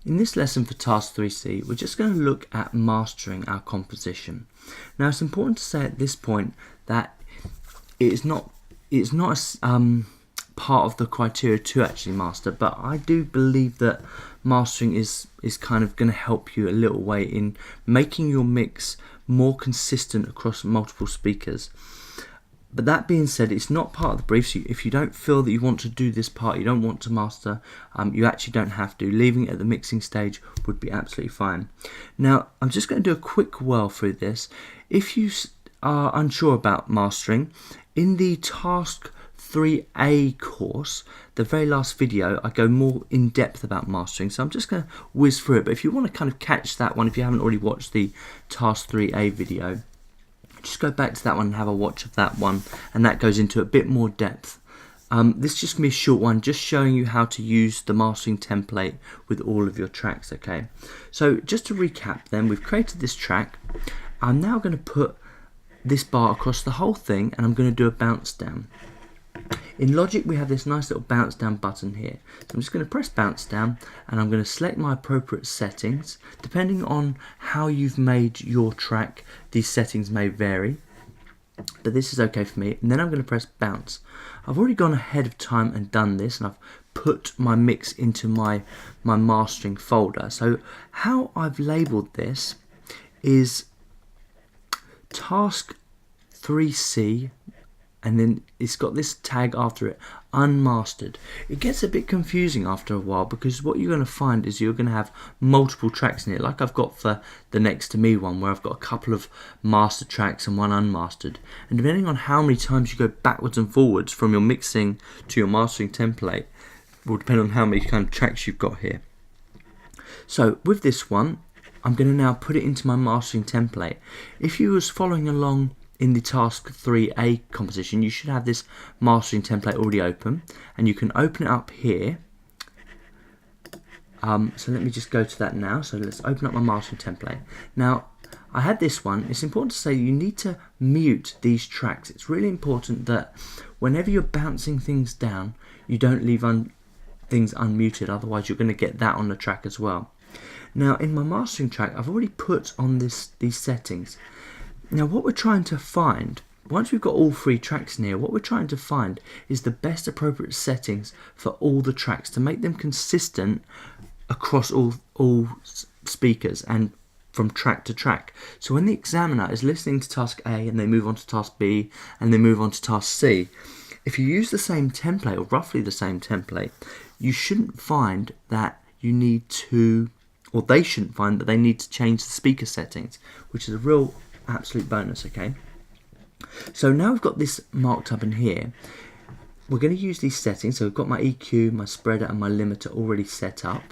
In this lesson for Task 3C, we're just going to look at mastering our composition. Now, it's important to say at this point that it's not part of the criteria to actually master, but I do believe that mastering is kind of going to help you a little way in making your mix more consistent across multiple speakers. But that being said, it's not part of the brief, so if you don't feel that you want to do this part, you don't want to master, you actually don't have to. Leaving it at the mixing stage would be absolutely fine. Now, I'm just going to do a quick whirl through this. If you are unsure about mastering, in the Task 3A course, the very last video, I go more in depth about mastering, so I'm just going to whiz through it. But if you want to kind of catch that one, if you haven't already watched the Task 3A video, just go back to that one and have a watch of that one, and that goes into a bit more depth. This is just going to be a short one, just showing you how to use the mastering template with all of your tracks, okay? So just to recap then, we've created this track. I'm now going to put this bar across the whole thing, and I'm going to do a bounce down. In Logic, we have this nice little bounce down button here. So I'm just going to press bounce down, and I'm going to select my appropriate settings. Depending on how you've made your track, these settings may vary, but this is okay for me. And then I'm going to press bounce. I've already gone ahead of time and done this, and I've put my mix into my mastering folder. So how I've labeled this is Task 3C, and then it's got this tag after it, unmastered. It gets a bit confusing after a while, because what you're going to find is you're going to have multiple tracks in it, like I've got for the Next to Me one, where I've got a couple of master tracks and one unmastered. And depending on how many times you go backwards and forwards from your mixing to your mastering template will depend on how many kind of tracks you've got here. So with this one, I'm going to now put it into my mastering template. If you was following along in the Task 3A composition, you should have this mastering template already open, and you can open it up here. So let me just go to that now. So let's open up my mastering template. Now, I had this one. It's important to say you need to mute these tracks. It's really important that whenever you're bouncing things down, you don't leave things unmuted, otherwise you're going to get that on the track as well. Now, in my mastering track, I've already put on these settings. Now, what we're trying to find, once we've got all three tracks in here, what we're trying to find is the best appropriate settings for all the tracks to make them consistent across all speakers and from track to track. So when the examiner is listening to Task A and they move on to Task B and they move on to Task C, if you use the same template or roughly the same template, you shouldn't find that you need to, or they shouldn't find that they need to change the speaker settings, which is a real absolute bonus, okay? So now we've got this marked up in here. We're going to use these settings. So we've got my EQ, my spreader and my limiter already set up.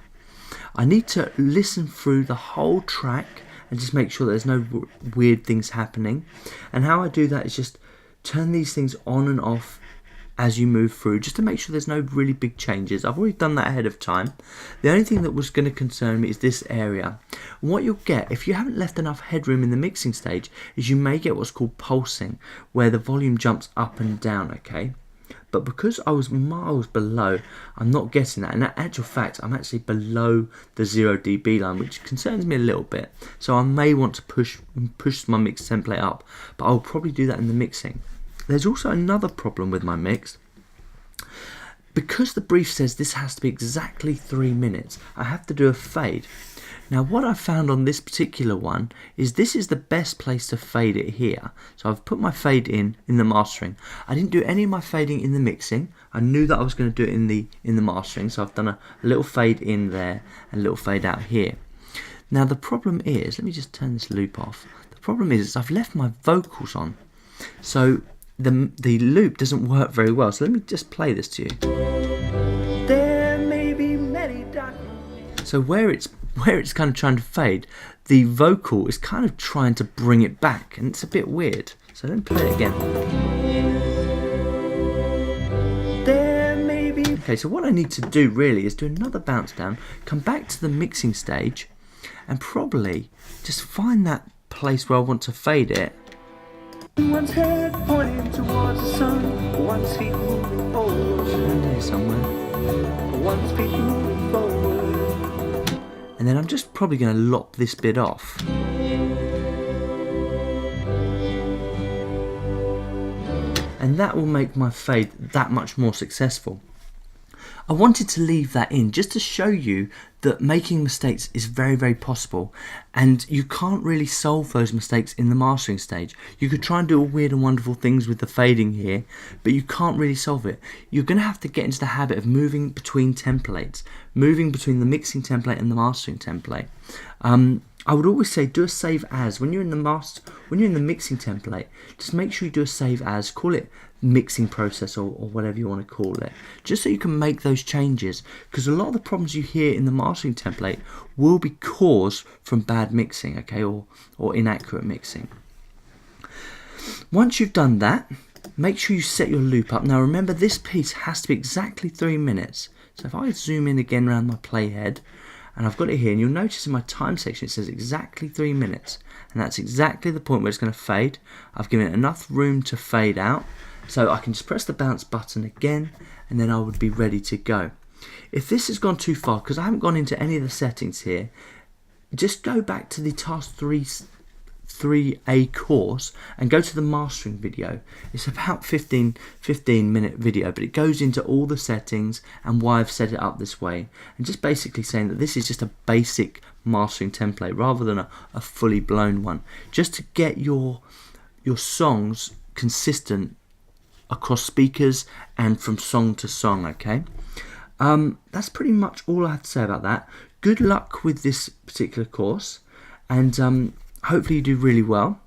I need to listen through the whole track and just make sure there's no weird things happening. And how I do that is just turn these things on and off as you move through, just to make sure there's no really big changes. I've already done that ahead of time. The only thing that was going to concern me is this area. And what you'll get, if you haven't left enough headroom in the mixing stage, is you may get what's called pulsing, where the volume jumps up and down, okay? But because I was miles below, I'm not getting that. And in actual fact, I'm actually below the 0 dB line, which concerns me a little bit. So I may want to push my mix template up, but I'll probably do that in the mixing. There's also another problem with my mix. Because the brief says this has to be exactly 3 minutes, I have to do a fade. Now what I found on this particular one is this is the best place to fade it here. So I've put my fade in the mastering. I didn't do any of my fading in the mixing. I knew that I was going to do it in the mastering, so I've done a little fade in there and a little fade out here. Now the problem is, let me just turn this loop off. The problem is I've left my vocals on. So the loop doesn't work very well, so let me just play this to you. There may be many so where it's kind of trying to fade, the vocal is kind of trying to bring it back, and it's a bit weird. So let me play it again. There may be. Okay, so what I need to do really is do another bounce down, come back to the mixing stage, and probably just find that place where I want to fade it. One's head pointing towards the sun, one's feet moving forward. There somewhere. One's feet moving forward. and then I'm just probably going to lop this bit off. And that will make my fade that much more successful. I wanted to leave that in just to show you that making mistakes is very, very possible, and you can't really solve those mistakes in the mastering stage. You could try and do all weird and wonderful things with the fading here, but you can't really solve it. You're going to have to get into the habit of moving between templates, moving between the mixing template and the mastering template. I would always say do a save as. When you're in the mixing template, just make sure you do a save as. Call it mixing process or whatever you want to call it, just so you can make those changes, because a lot of the problems you hear in the mastering template will be caused from bad mixing, okay, or inaccurate mixing. Once you've done that, make sure you set your loop up. Now remember, this piece has to be exactly 3 minutes. So if I zoom in again around my playhead, and I've got it here, and you'll notice in my time section it says exactly 3 minutes, and that's exactly the point where it's going to fade. I've given it enough room to fade out, so I can just press the bounce button again, and then I would be ready to go. If this has gone too far, because I haven't gone into any of the settings here, just go back to the Task 3A course and go to the mastering video. It's about 15-minute video, but it goes into all the settings and why I've set it up this way, and just basically saying that this is just a basic mastering template rather than a fully blown one, just to get your songs consistent across speakers and from song to song. Okay, that's pretty much all I have to say about that. Good luck with this particular course, and hopefully you do really well.